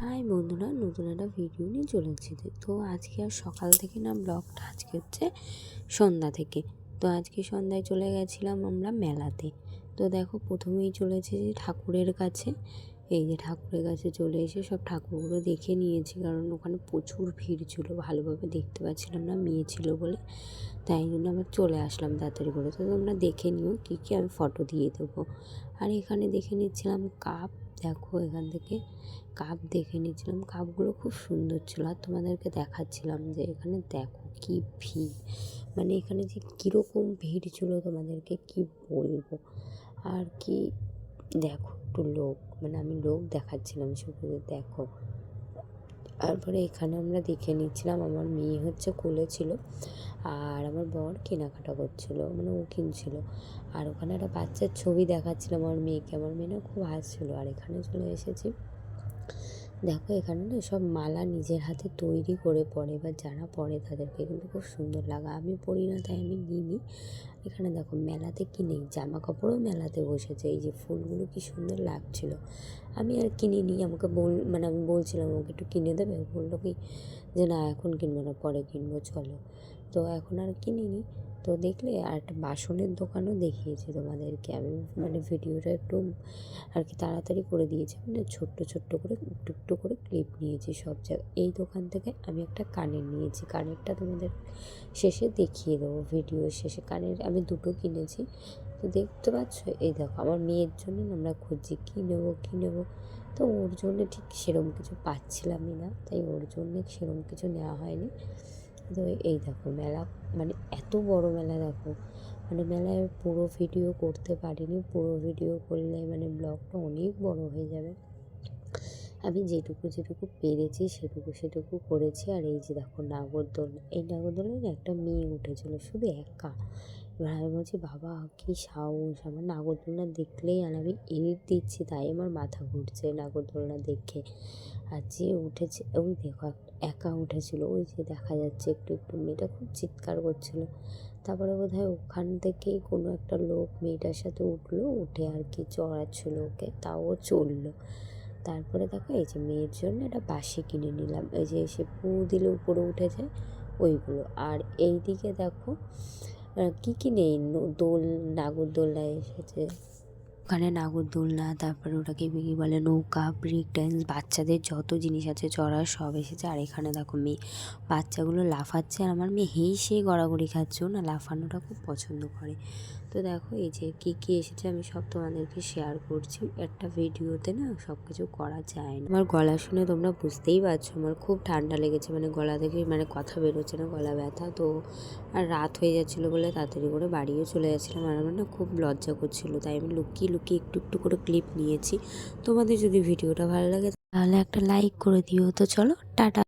High বন্ধুরা, নতুন একটা ভিডিও নিয়ে চলে এসেছি। তো আজকে আর সকাল থেকে না ব্লগটা আজকে হচ্ছে সন্ধ্যা থেকে। তো আজকে সন্ধ্যায় চলে গেছিলাম আমরা মেলাতে। তো দেখো প্রথমেই চলে এসেছি ঠাকুরের কাছে। এই যে ঠাকুরের কাছে চলে এসে সব ঠাকুরগুলো দেখে নিয়েছি, কারণ ওখানে প্রচুর ভিড় ছিল, ভালোভাবে দেখতে পাচ্ছিলাম না, মেয়ে ছিল বলে। তাই জন্য আমরা চলে আসলাম তাড়াতাড়ি করে। তো তোমরা দেখে নিও কী কী আমি ফটো দিয়ে দেবো। আর এখানে দেখে নিচ্ছিলাম কাপ। দেখো এখান থেকে কাপ দেখে নিচ্ছিলাম, কাপগুলো খুব সুন্দর ছিল। আর তোমাদেরকে দেখাচ্ছিলাম যে এখানে দেখো কি ভিড়, মানে এখানে যে কীরকম ভিড় ছিল তোমাদেরকে কি বলবো। আর কি দেখো একটু লোক, মানে আমি লোক দেখাচ্ছিলাম শুধু, দেখো। তারপরে এখানে আমরা দেখে নিচ্ছিলাম, আমার মেয়ে হচ্ছে কোলে ছিল আর আমার বর কেনাকাটা করছিলো, মানে ও কিনছিল। আর ওখানে একটা বাচ্চার ছবি দেখাচ্ছিলাম আমার মেয়েকে, আমার মেয়ে না খুব হাসছিলো। আর এখানে চলে এসেছি, দেখো এখানে না সব মালা নিজের হাতে তৈরি করে পরে, বা যারা পরে তাদেরকে কিন্তু খুব সুন্দর লাগা। আমি পরি না তাই আমি নিইনি। এখানে দেখো মেলাতে কি নেই, জামা কাপড়ও মেলাতে বসেছে। এই যে ফুলগুলো কি সুন্দর লাগছিল। আমি আর কিনিনি, আমাকে মানে আমি বলছিলাম আমাকে একটু কিনে দেবে, বললো কি যে না এখন কিনবো না, পরে কিনবো চলো। তো এখন আর কিনিনি। তো দেখলে আর একটা বাসনের দোকানও দেখিয়েছি তোমাদেরকে আমি, মানে ভিডিওটা একটু আর কি তাড়াতাড়ি করে দিয়েছি, মানে ছোট্ট ছোট্ট করে একটু একটু করে ক্লিপ নিয়েছি সব জায়গায়। এই দোকান থেকে আমি একটা কানের নিয়েছি, কানেরটা তোমাদের শেষে দেখিয়ে দেবো, ভিডিওর শেষে। কানের আমি দুটো কিনেছি, তো দেখতে পাচ্ছ। এই দেখো আমার মেয়ের জন্য আমরা খুঁজছি কী নেবো কী নেবো। তো ওর জন্য ঠিক সেরকম কিছু পাচ্ছিলামই না, তাই ওর জন্য সেরকম কিছু নেওয়া হয়নি। তো এই দেখো মেলা, মানে এত বড় মেলা দেখো, মানে মেলায় পুরো ভিডিও করতে পারিনি। পুরো ভিডিও করলে মানে ব্লগটা অনেক বড় হয়ে যাবে। আমি যেটুকু যেটুকু পেরেছি সেটুকু করেছি। আর এই যে দেখো নাগরদোলনা, এই নাগরদোলনায় একটা মেয়ে উঠেছিল শুধু একা। এবার আমি বলছি বাবা কী সাহস, আমার নাগরদোলনা দেখলেই, আর আমি এডিট দিচ্ছি তাই আমার মাথা ঘুরছে নাগরদোলনা দেখে। আর যে উঠেছে ওই দেখো একা উঠেছিল, ওই যে দেখা যাচ্ছে একটু একটু, মেয়েটা খুব চিৎকার করছিল। তারপরে বোধহয় ওখান থেকেই কোনো একটা লোক মেয়েটার সাথে উঠলো, উঠে আর কি চড়াচ্ছিল ওকে, তাও ও চললো। তারপরে দেখো এই যে মেয়ের জন্য একটা বাঁশি কিনে নিলাম, এই যে এসে পু দিলে উপরে উঠে যায় ওইগুলো। আর এই দিকে দেখো কী নেই, নাগরদোলনায় এসেছে। ওখানে নাগরদোলনা, তারপরে ওটাকে কী বলে নৌকা, ব্রেক ড্যান্স, বাচ্চাদের যত জিনিস আছে চড়ার সব এসেছে। আর এখানে দেখো মেয়ে বাচ্চাগুলো লাফাচ্ছে, আর আমার মেয়ে হেসেই গড়াগড়ি খাচ্ছে, ও না লাফানোটা খুব পছন্দ করে। তো দেখো এই যে কী এসেছে আমি সব তোমাদেরকে শেয়ার করছি। একটা ভিডিওতে না সব কিছু করা যায় না। আমার গলা শুনে তোমরা বুঝতেই পারছো আমার খুব ঠান্ডা লেগেছে, মানে গলা থেকে মানে কথা বেরোচ্ছে না, গলা ব্যথা। তো আর রাত হয়ে যাচ্ছিলো বলে তাড়াতাড়ি করে বাড়িও চলে যাচ্ছিলাম। আর আমার না খুব লজ্জা করছিলো, তাই আমি লুকিয়ে লুকিয়ে একটু একটু করে ক্লিপ নিয়েছি। তোমাদের যদি ভিডিওটা ভালো লাগে তাহলে একটা লাইক করে দিও। তো চলো টাটা।